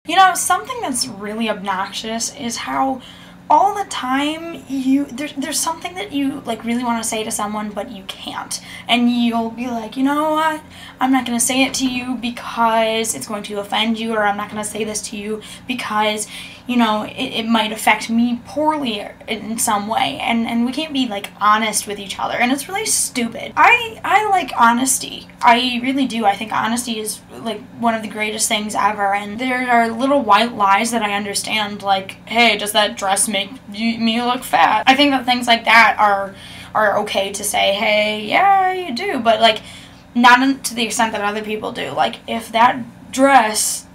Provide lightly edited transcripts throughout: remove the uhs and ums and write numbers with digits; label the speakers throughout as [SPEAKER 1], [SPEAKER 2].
[SPEAKER 1] You know, something that's really obnoxious is how all the time there's something that you like really want to say to someone but you can't, and you'll be like, you know what, I'm not going to say it to you because it's going to offend you, or I'm not going to say this to you because, you know, it might affect me poorly in some way, and we can't be like honest with each other, and it's really stupid. I like honesty. I really do. I think honesty is like one of the greatest things ever, and there are little white lies that I understand, like, hey, does that dress make me look fat? I think that things like that are okay to say, hey, yeah, you do, but like not to the extent that other people do. Like if this dress,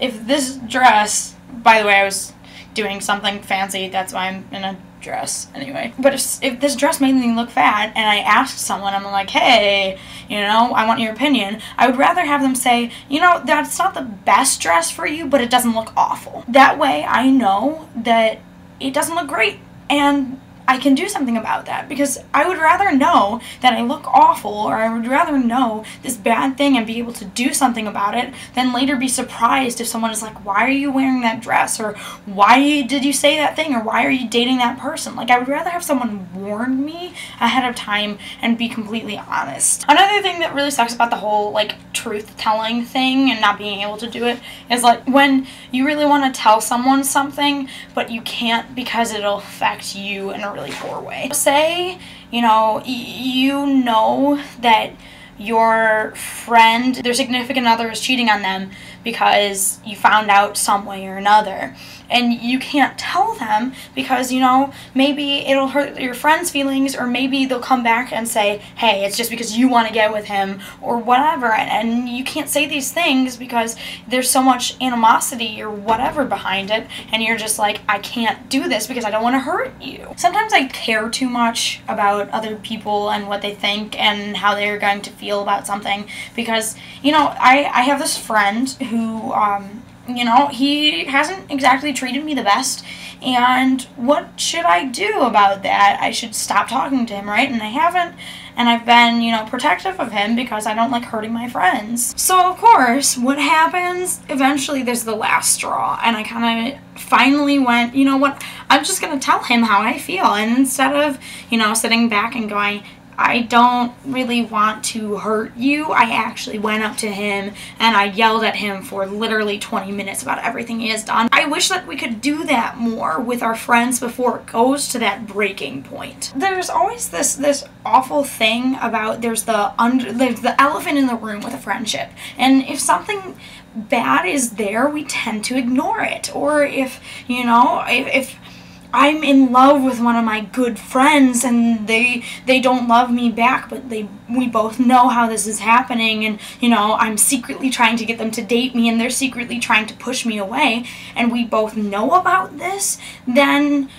[SPEAKER 1] by the way, I was doing something fancy, that's why I'm in a dress anyway, but if this dress made me look fat and I asked someone, I'm like, hey, you know, I want your opinion, I would rather have them say, you know, that's not the best dress for you, but it doesn't look awful. That way I know that it doesn't look great, and I can do something about that, because I would rather know that I look awful, or I would rather know this bad thing and be able to do something about it than later be surprised if someone is like, why are you wearing that dress, or why did you say that thing, or why are you dating that person? Like, I would rather have someone warn me ahead of time and be completely honest. Another thing that really sucks about the whole like truth-telling thing and not being able to do it is like when you really want to tell someone something but you can't because it'll affect you in a really poor way. Say, you know that your friend, their significant other, is cheating on them because you found out some way or another, and you can't tell them because, you know, maybe it'll hurt your friend's feelings, or maybe they'll come back and say, hey, it's just because you want to get with him or whatever, and you can't say these things because there's so much animosity or whatever behind it, and you're just like, I can't do this because I don't want to hurt you. Sometimes I care too much about other people and what they think and how they're going to feel about something, because, you know, I have this friend who, you know, he hasn't exactly treated me the best, and what should I do about that? I should stop talking to him, right? And I haven't, and I've been, you know, protective of him because I don't like hurting my friends. So, of course, what happens? Eventually there's the last straw, and I kind of finally went, you know what, I'm just going to tell him how I feel, and instead of, you know, sitting back and going, I don't really want to hurt you, I actually went up to him and I yelled at him for literally 20 minutes about everything he has done. I wish that we could do that more with our friends before it goes to that breaking point. There's always this awful thing about there's the elephant in the room with a friendship, and if something bad is there, we tend to ignore it. Or if, you know, if I'm in love with one of my good friends and they don't love me back, but we both know how this is happening, and, you know, I'm secretly trying to get them to date me and they're secretly trying to push me away, and we both know about this, then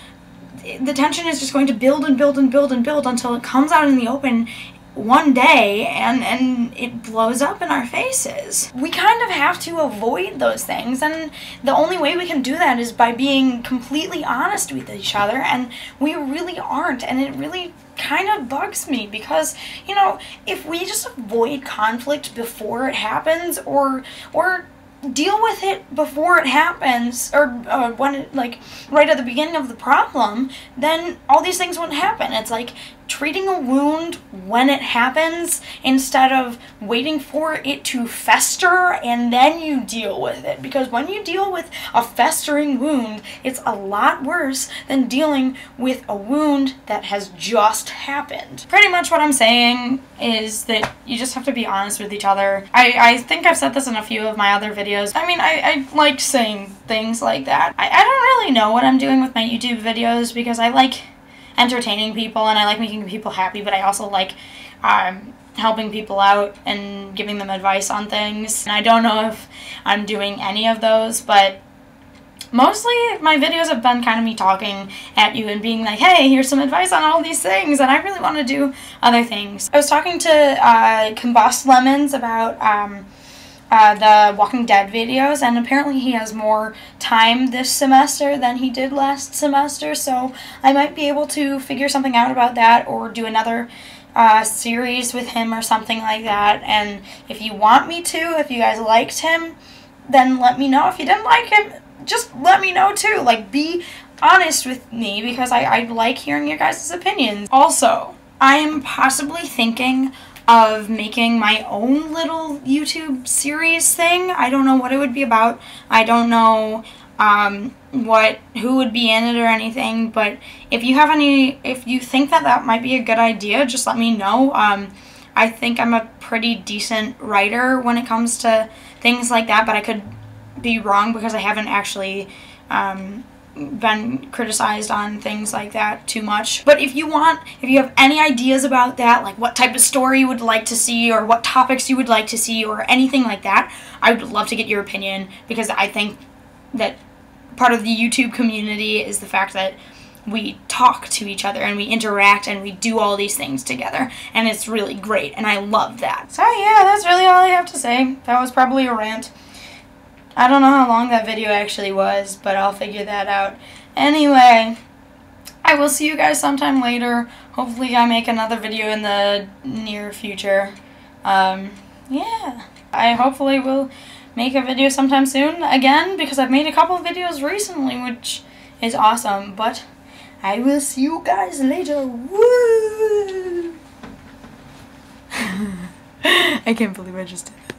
[SPEAKER 1] the tension is just going to build and build and build and build until it comes out in the open one day and it blows up in our faces. We kind of have to avoid those things, and the only way we can do that is by being completely honest with each other, and we really aren't, and it really kind of bugs me because, you know, if we just avoid conflict before it happens, or deal with it before it happens, or when it, like, right at the beginning of the problem, then all these things wouldn't happen. It's like treating a wound when it happens instead of waiting for it to fester and then you deal with it, because when you deal with a festering wound, it's a lot worse than dealing with a wound that has just happened. Pretty much what I'm saying is that you just have to be honest with each other. I think I've said this in a few of my other videos. I mean, I like saying things like that. I don't really know what I'm doing with my YouTube videos, because I like entertaining people and I like making people happy, but I also like helping people out and giving them advice on things. And I don't know if I'm doing any of those, but mostly my videos have been kind of me talking at you and being like, hey, here's some advice on all these things, and I really want to do other things. I was talking to Combust Lemons about the Walking Dead videos, and apparently he has more time this semester than he did last semester, so I might be able to figure something out about that, or do another series with him or something like that. And if you want me to, if you guys liked him, then let me know. If you didn't like him, just let me know too. Like, be honest with me, because I like hearing your guys' opinions. Also, I am possibly thinking of making my own little YouTube series thing. I don't know what it would be about. I don't know who would be in it or anything, but if you think that might be a good idea, just let me know. I think I'm a pretty decent writer when it comes to things like that, but I could be wrong because I haven't actually been criticized on things like that too much. But if you have any ideas about that, like what type of story you would like to see or what topics you would like to see or anything like that, I would love to get your opinion, because I think that part of the YouTube community is the fact that we talk to each other and we interact and we do all these things together, and it's really great, and I love that. So yeah, that's really all I have to say. That was probably a rant. I don't know how long that video actually was, but I'll figure that out. Anyway, I will see you guys sometime later. Hopefully I make another video in the near future. Yeah. I hopefully will make a video sometime soon again, because I've made a couple of videos recently, which is awesome. But I will see you guys later. Woo! I can't believe I just did that.